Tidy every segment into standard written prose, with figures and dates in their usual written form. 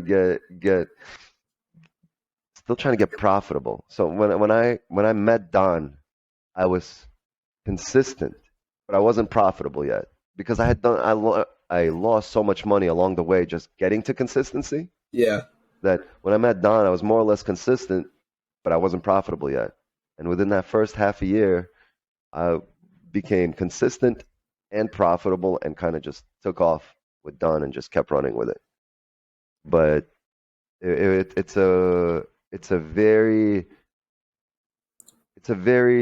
get profitable. So when I met Don, I was consistent, but I wasn't profitable yet because I lost so much money along the way just getting to consistency Yeah. that when I met Don, I was more or less consistent, but I wasn't profitable yet. And within that first half a year, I became consistent and profitable and kind of just took off with Don and just kept running with it. But it's a very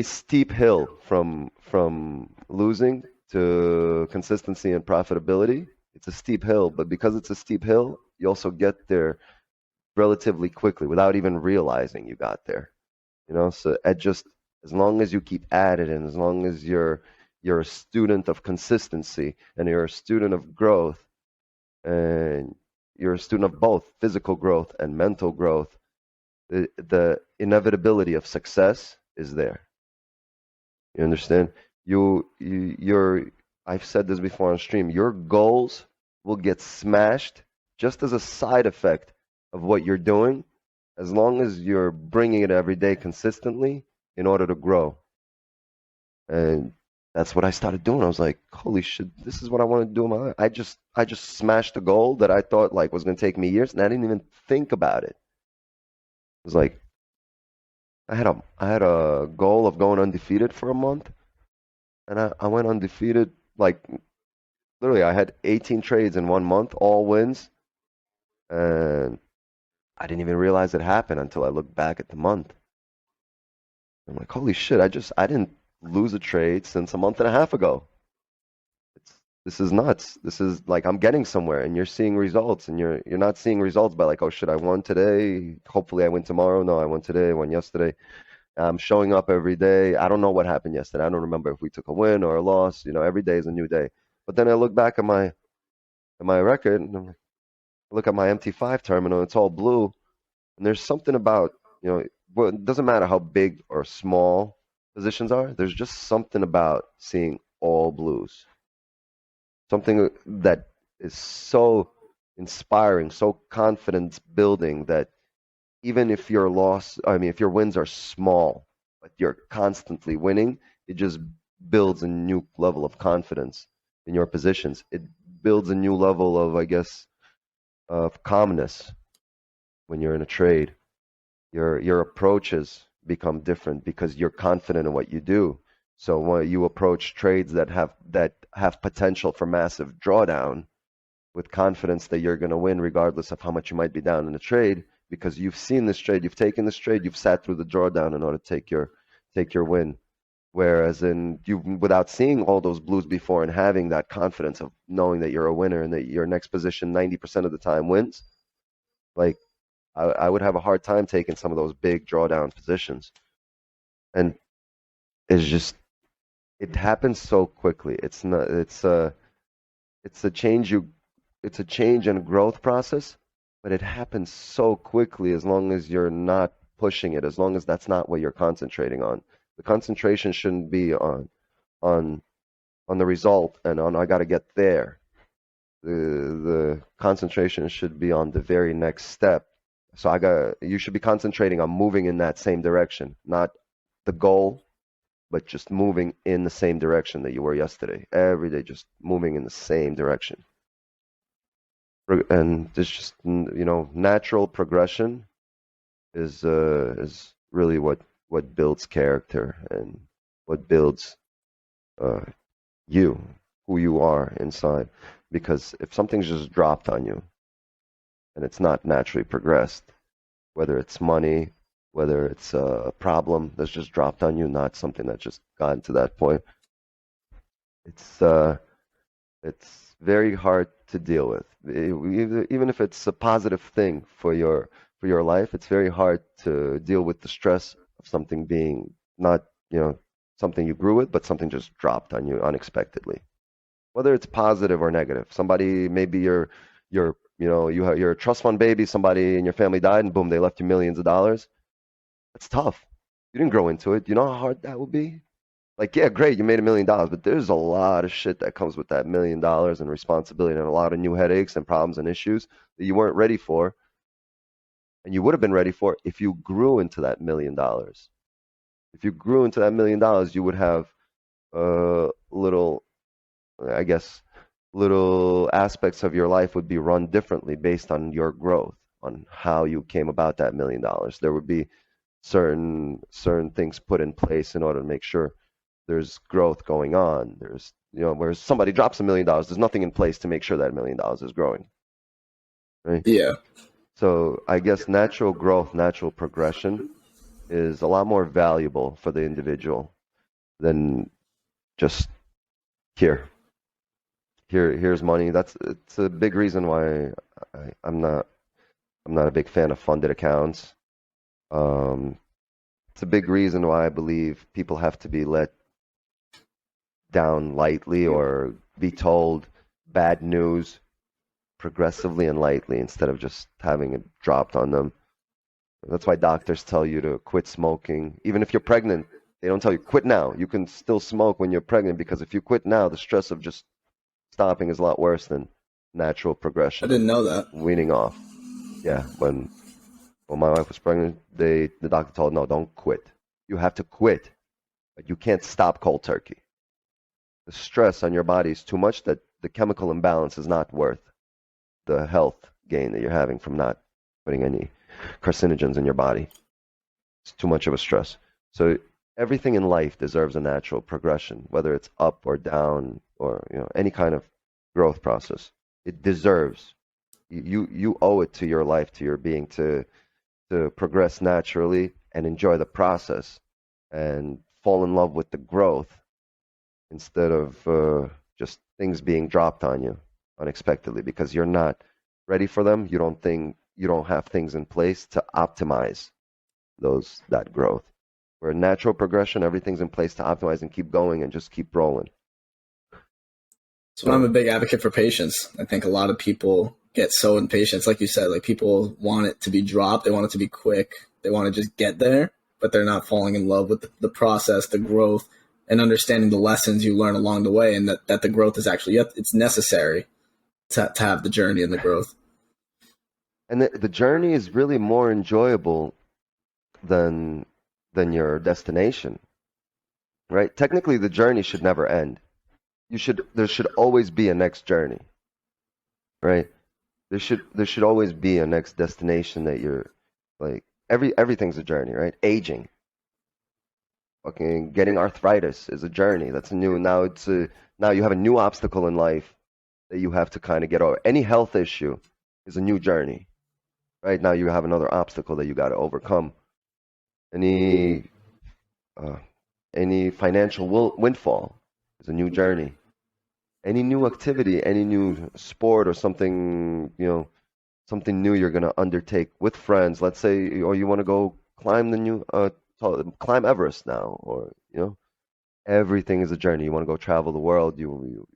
steep hill from losing to consistency and profitability. It's a steep hill, but because it's a steep hill, you also get there relatively quickly without even realizing you got there. So at just as long as you keep at it, and as long as you're a student of consistency and you're a student of growth, and you're a student of both physical growth and mental growth, the inevitability of success is there. You understand? You're. I've said this before on stream. Your goals will get smashed just as a side effect of what you're doing, as long as you're bringing it every day consistently in order to grow. And that's what I started doing. I was like, holy shit, this is what I want to do in my life. I just smashed a goal that I thought like was going to take me years, and I didn't even think about it. It was like I had a goal of going undefeated for a month, and I went undefeated. Like literally, I had 18 trades in 1 month, all wins, and I didn't even realize it happened until I looked back at the month. I'm like, holy shit, I didn't lose a trade since a month and a half ago. This is nuts. This is like I'm getting somewhere, and you're seeing results, and you're not seeing results by like, oh shit, I won today. Hopefully I win tomorrow. No, I won today, I won yesterday. I'm showing up every day. I don't know what happened yesterday. I don't remember if we took a win or a loss. Every day is a new day. But then I look back at my record, and I look at my MT5 terminal. It's all blue, and there's something about well, it doesn't matter how big or small positions are. There's just something about seeing all blues. Something that is so inspiring, so confidence building that even if if your wins are small, but you're constantly winning, it just builds a new level of confidence in your positions. It builds a new level of, I guess, of calmness when you're in a trade. Your approaches become different because you're confident in what you do. So when you approach trades that have potential for massive drawdown with confidence that you're going to win regardless of how much you might be down in the trade, because you've seen this trade, you've taken this trade, you've sat through the drawdown in order to take your win. Whereas without seeing all those blues before and having that confidence of knowing that you're a winner and that your next position 90% of the time wins, like I would have a hard time taking some of those big drawdown positions. And it's just it happens so quickly. It's a change and growth process, but it happens so quickly as long as you're not pushing it, as long as that's not what you're concentrating on. The concentration shouldn't be on the result and on I got to get there. The concentration should be on the very next step. So you should be concentrating on moving in that same direction, not the goal, but just moving in the same direction that you were yesterday. Every day, just moving in the same direction. And this just natural progression is really what builds character and what builds you, who you are inside. Because if something's just dropped on you and it's not naturally progressed, whether it's money, whether it's a problem that's just dropped on you, not something that just gotten to that point, it's very hard to deal with. Even if it's a positive thing for your life, it's very hard to deal with the stress of something being not something you grew with, but something just dropped on you unexpectedly. Whether it's positive or negative, somebody maybe you're a trust fund baby, somebody in your family died, and boom, they left you millions of dollars. That's tough. You didn't grow into it. You know how hard that would be? Like, yeah, great, you made $1 million, but there's a lot of shit that comes with that $1 million and responsibility and a lot of new headaches and problems and issues that you weren't ready for. And you would have been ready for it if you grew into that $1 million. If you grew into that $1 million, you would have little, I guess, little aspects of your life would be run differently based on your growth, on how you came about that $1 million. There would be certain things put in place in order to make sure there's growth going on. There's, whereas somebody drops $1 million, there's nothing in place to make sure that $1 million is growing, right? Yeah. So I guess natural growth, natural progression is a lot more valuable for the individual than just here. Here's money. It's a big reason why I'm not a big fan of funded accounts. Um, it's a big reason why I believe people have to be let down lightly or be told bad news progressively and lightly instead of just having it dropped on them. That's why doctors tell you to quit smoking. Even if you're pregnant, they don't tell you quit now. You can still smoke when you're pregnant because if you quit now, the stress of just stopping is a lot worse than natural I progression of didn't know that. weaning off. Yeah, when my wife was pregnant, the doctor told her, no, don't quit. You have to quit, but you can't stop cold turkey. The stress on your body is too much that the chemical imbalance is not worth the health gain that you're having from not putting any carcinogens in your body. It's too much of a stress. So everything in life deserves a natural progression, whether it's up or down or any kind of growth process. It deserves. You owe it to your life, to your being, to progress naturally and enjoy the process and fall in love with the growth instead of just things being dropped on you unexpectedly because you're not ready for them. You don't have things in place to optimize that growth. Where natural progression, everything's in place to optimize and keep going and just keep rolling. So I'm a big advocate for patience. I think a lot of people get so impatient. It's like you said, like people want it to be dropped. They want it to be quick. They want to just get there, but they're not falling in love with the process, the growth, and understanding the lessons you learn along the way, and that the growth is actually, it's necessary to have the journey and the growth. And the journey is really more enjoyable than your destination, right? Technically, the journey should never end. There should always be a next journey, right? There should always be a next destination that you're like everything's a journey, right? Aging, okay, getting arthritis is a journey. That's a new now you have a new obstacle in life that you have to kind of get over. Any health issue is a new journey, right? Now you have another obstacle that you got to overcome. Any financial windfall is a new journey. Any new activity, any new sport or something, something new you're gonna undertake with friends. Let's say, or you want to go climb climb Everest now, or everything is a journey. You want to go travel the world. You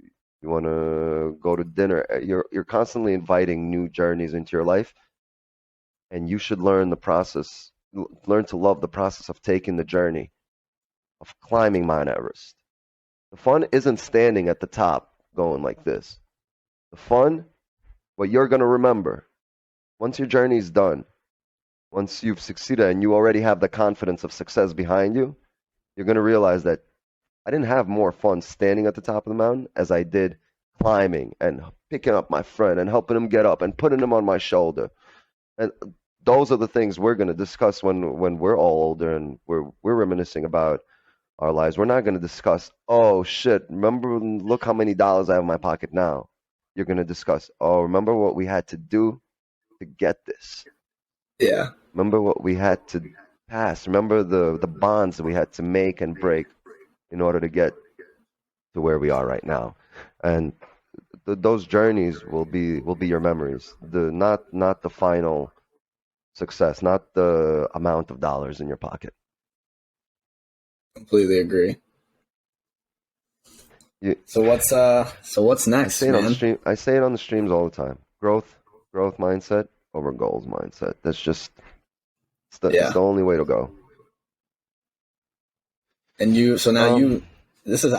want to go to dinner. You're constantly inviting new journeys into your life, and you should learn to love the process of taking the journey of climbing Mount Everest. The fun isn't standing at the top going like this. The fun, what you're going to remember, once your journey's done, once you've succeeded and you already have the confidence of success behind you, you're going to realize that I didn't have more fun standing at the top of the mountain as I did climbing and picking up my friend and helping him get up and putting him on my shoulder. And those are the things we're going to discuss when we're all older and we're reminiscing about our lives. We're not going to discuss, oh shit, remember, look how many dollars I have in my pocket now. You're going to discuss, oh, remember what we had to do to get this. Yeah. Remember what we had to pass. Remember the bonds that we had to make and break in order to get to where we are right now. And those journeys will be your memories. Not the final success, not the amount of dollars in your pocket. Completely agree. So what's next, man? I say it on the streams all the time. Growth mindset over goals mindset. That's just it's the only way to go. And this is